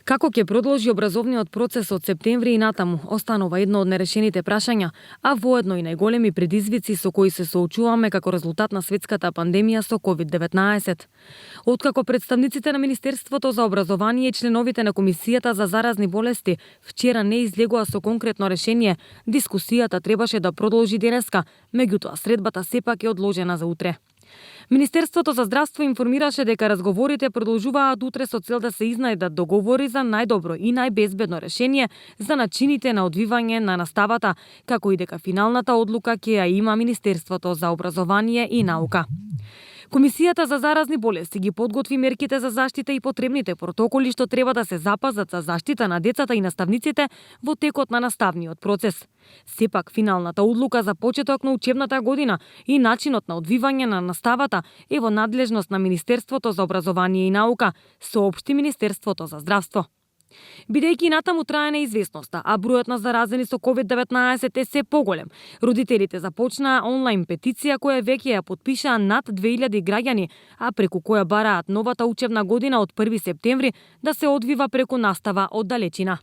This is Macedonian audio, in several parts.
Како ќе продолжи образовниот процес од септември и натаму, останува едно од нерешените прашања, а воедно и најголеми предизвици со кои се соочуваме како резултат на светската пандемија со COVID-19. Откако представниците на Министерството за образование и членовите на Комисијата за заразни болести вчера не излегоа со конкретно решение, дискусијата требаше да продолжи денеска, меѓутоа средбата сепак е одложена за утре. Министерството за здравство информираше дека разговорите продолжуваат утре со цел да се изнајдат договори за најдобро и најбезбедно решение за начините на одвивање на наставата, како и дека финалната одлука ќе ја има Министерството за образование и наука. Комисијата за заразни болести ги подготви мерките за заштита и потребните протоколи што треба да се запазат за заштита на децата и наставниците во текот на наставниот процес. Сепак, финалната одлука за почеток на учебната година и начинот на одвивање на наставата е во надлежност на Министерството за образование и наука, соопшти Министерството за здравство. Бидејќи натаму трае неизвестноста, а бројот на заразени со COVID-19 е се поголем, родителите започнаа онлайн петиција која веќе ја потпишаа над 2000 граѓани, а преку која бараат новата учебна година од 1 септември да се одвива преку настава од далечина.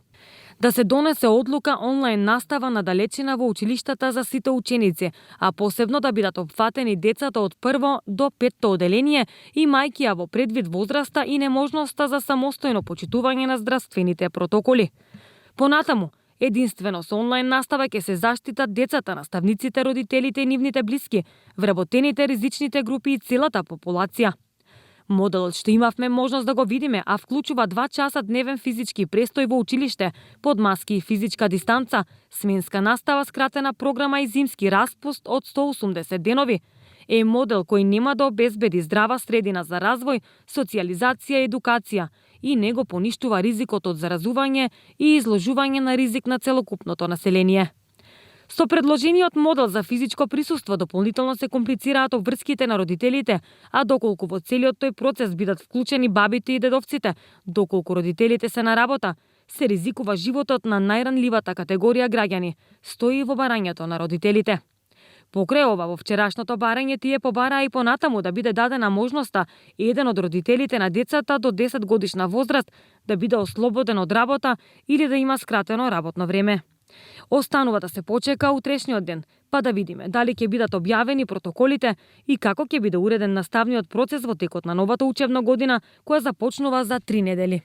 Да се донесе одлука онлайн настава на далечина во училиштата за сите ученици, а посебно да бидат опфатени децата од 1 до 5 оделение, имајќи во предвид возраста и неможноста за самостојно почитување на здравствените протоколи. Понатаму, единствено со онлайн настава ќе се заштитат децата, наставниците, родителите и нивните блиски, вработените ризичните групи и целата популација. Моделот што имавме можност да го видиме, а вклучува 2 часа дневен физички престој во училиште, под маски и физичка дистанца, сменска настава, скратена програма и зимски распуст од 180 денови, е модел кој нема да обезбеди здрава средина за развој, социјализација и едукација и не го поништува ризикот од заразување и изложување на ризик на целокупното население. Со предложениот модел за физичко присуство дополнително се комплицираат обврските на родителите, а доколку во целиот тој процес бидат вклучени бабите и дедовците, доколку родителите се на работа, се ризикува животот на најранливата категорија граѓани, стои во барањето на родителите. Покрај ова, во вчерашното барање тие побараа и понатаму да биде дадена можноста еден од родителите на децата до 10 годишна возраст да биде ослободен од работа или да има скратено работно време. Останува да се почека утрешниот ден, па да видиме дали ќе бидат објавени протоколите и како ќе биде уреден наставниот процес во текот на новата учебна година, која започнува за 3 недели.